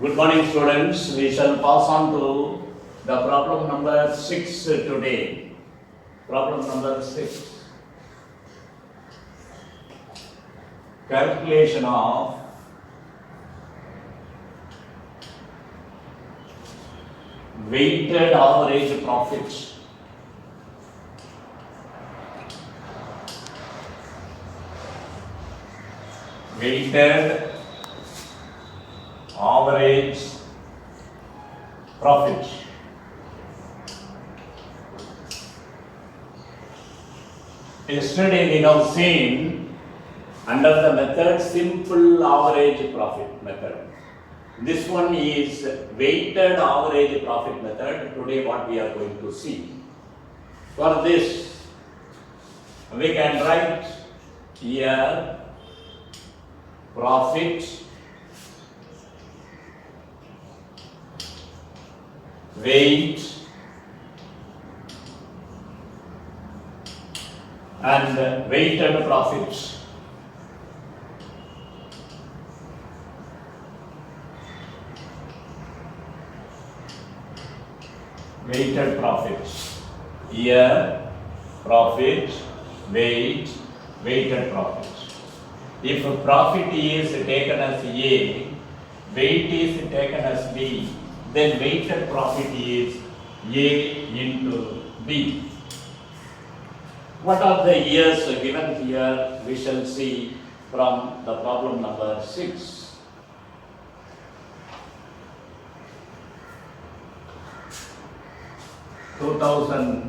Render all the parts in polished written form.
Good morning, students. We shall pass on to the problem number 6 today. Problem number 6. Calculation of weighted average profits. Weighted average profit. Yesterday we have seen under the method simple average profit method. This one is weighted average profit method. Today what we are going to see. For this we can write here profit weight and weighted profits. Weighted profits. Here profit, weight, weighted profits. If profit is taken as A, weight is taken as B, then weighted profit is A into B. What are the years given here? We shall see from the problem number 6.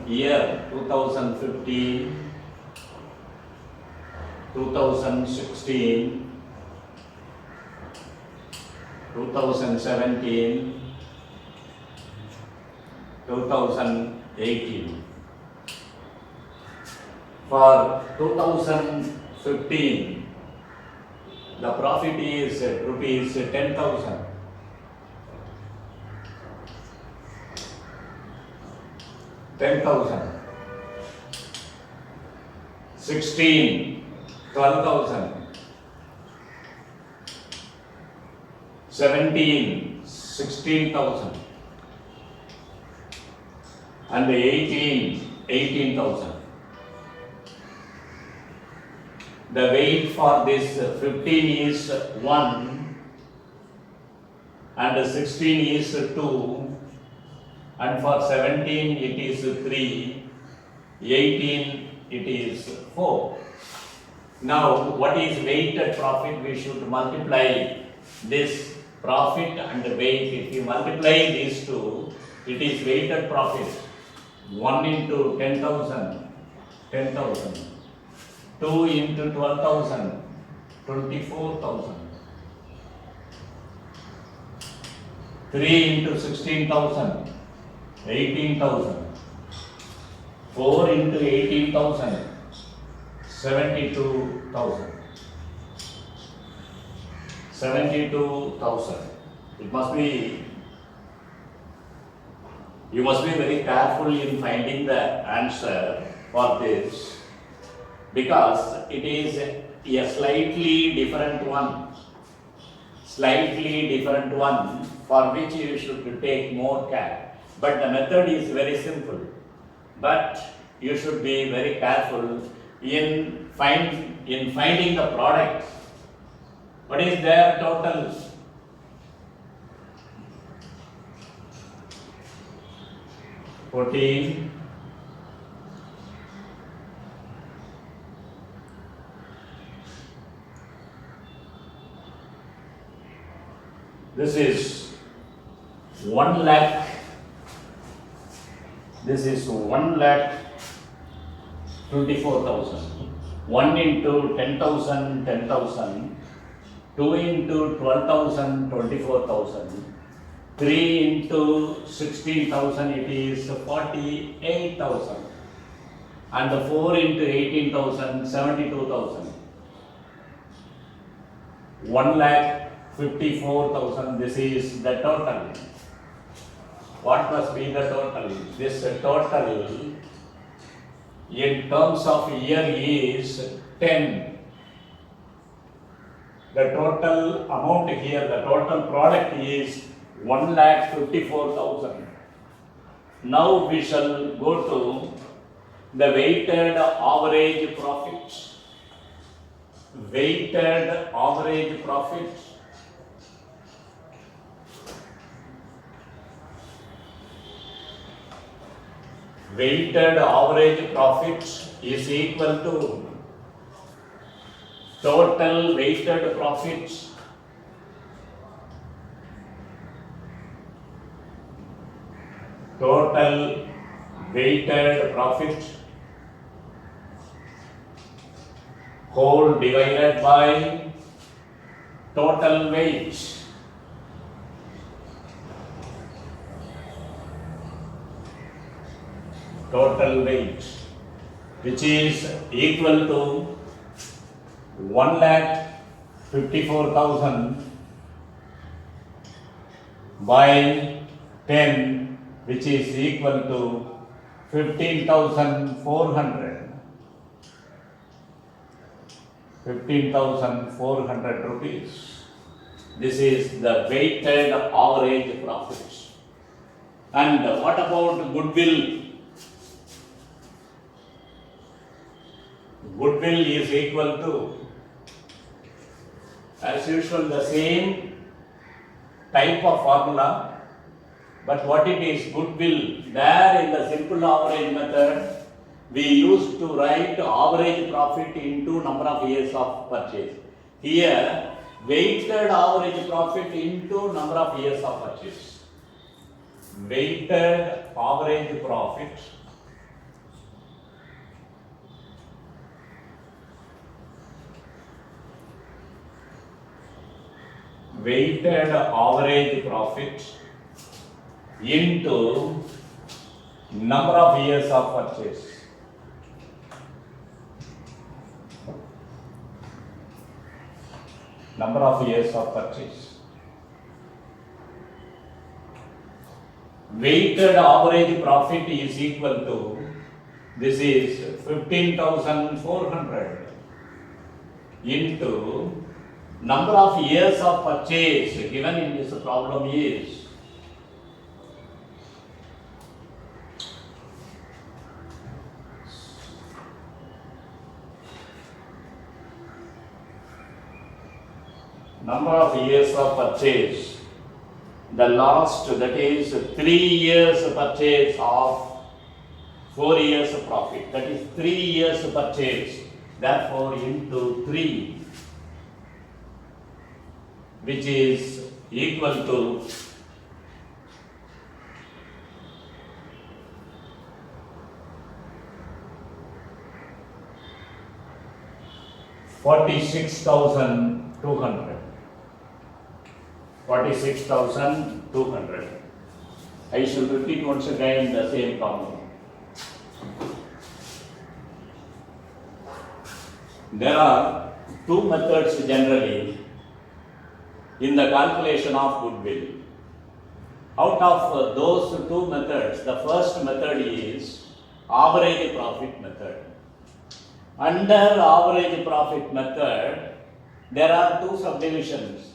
Year 2015, 2016, 2017, 2018. For 2015, the profit is rupees 10,000. 10,000. 16, 12,000. 17, 16,000. And 18, 18,000. The weight for this 15 is 1 and 16 is 2 and for 17 it is 3, 18 it is 4. Now what is weighted profit? We should multiply this profit and weight. If you multiply these two, it is weighted profit. 1 into 10,000, 10,000. 2 into 12,000, 24,000. 3 into 16,000, 18,000. 4 into 18,000, 72,000. 72,000. It must be, you must be very careful in finding the answer for this, because it is a slightly different one for which you should take more care. But the method is very simple, but you should be very careful in finding the product. What is their total? $14. This is 1 lakh. This is 1,24,000. 1 into 10,000, 10,000. 2 into 12,000, 24,000. 3 into 16,000, it is 48,000. And 4 into 18,000, 72,000. 1,54,000. This is the total. What must be the total? This total in terms of year is 10. the total amount here, the total product is 1,54,000. Now we shall go to the weighted average profit. Weighted average profit. Weighted average profit is equal to total weighted profit whole divided by total weight. Total weight, which is equal to 1,54,000 by 10, which is equal to 15,400. 15,400 rupees. This is the weighted average profit. And what about goodwill? Goodwill is equal to, as usual, the same type of formula, but what it is, goodwill, there in the simple average method, we used to write average profit into number of years of purchase. Here, weighted average profit into number of years of purchase. Weighted average profit into number of years of purchase. Number of years of purchase. Weighted average profit is equal to, this is 15,400 into number of years of purchase given in this problem is number of years of purchase, the last, that is 3 years purchase of 4 years profit, that is 3 years purchase, therefore into 3, which is equal to 46,200. 46,200. I shall repeat once again the same problem. There are two methods generally in the calculation of goodwill. Out of those two methods, the first method is average profit method. Under average profit method, there are two subdivisions.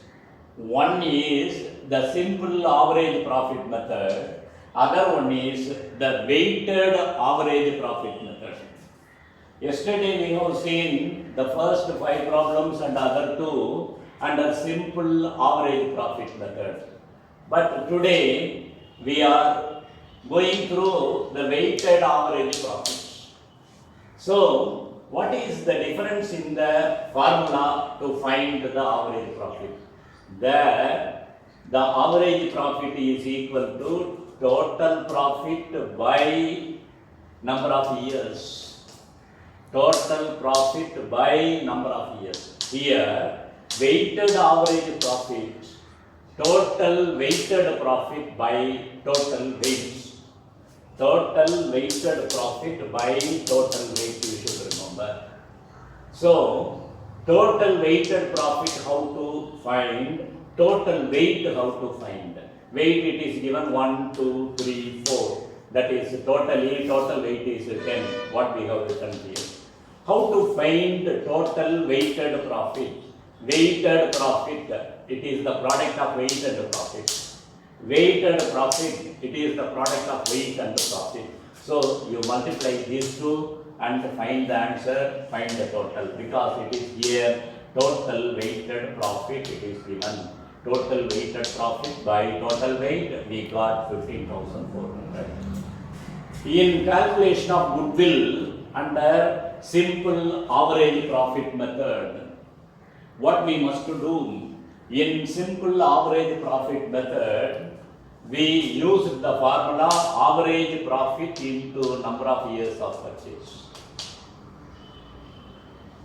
One is the simple average profit method, other one is the weighted average profit method. Yesterday we have seen the first 5 problems and other 2 under simple average profit method. But today we are going through the weighted average profits. So what is the difference in the formula to find the average profit? There, the average profit is equal to total profit by number of years. Total profit by number of years. Here, weighted average profit, total weighted profit by total weights. Total weighted profit by total weight, you should remember. So, total weighted profit how to find, total weight how to find. Weight it is given 1, 2, 3, 4. That is total weight is 10, what we have written here. How to find total weighted profit? weighted profit, it is the product of weight and profit. Weighted profit, it is the product of weight and profit. So you multiply these two and find the answer, find the total, because it is here total weighted profit it is given. Total weighted profit by total weight we got 15,400. In calculation of goodwill under simple average profit method, what we must do, in simple average profit method, we used the formula average profit into number of years of purchase.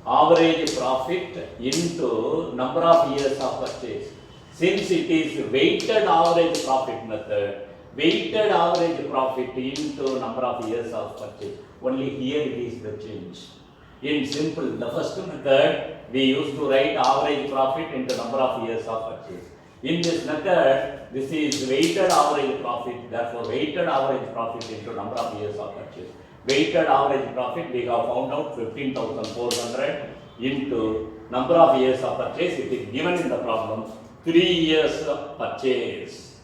Average profit into number of years of purchase. Since it is weighted average profit method, weighted average profit into number of years of purchase. Only here it is the change. In simple, the first method, we used to write average profit into number of years of purchase. In this method, this is weighted average profit, therefore weighted average profit into number of years of purchase. Weighted average profit, we have found out 15,400 into number of years of purchase. It is given in the problem 3 years of purchase.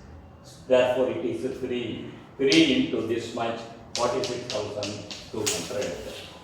Therefore, it is 3 into this much, 46,200.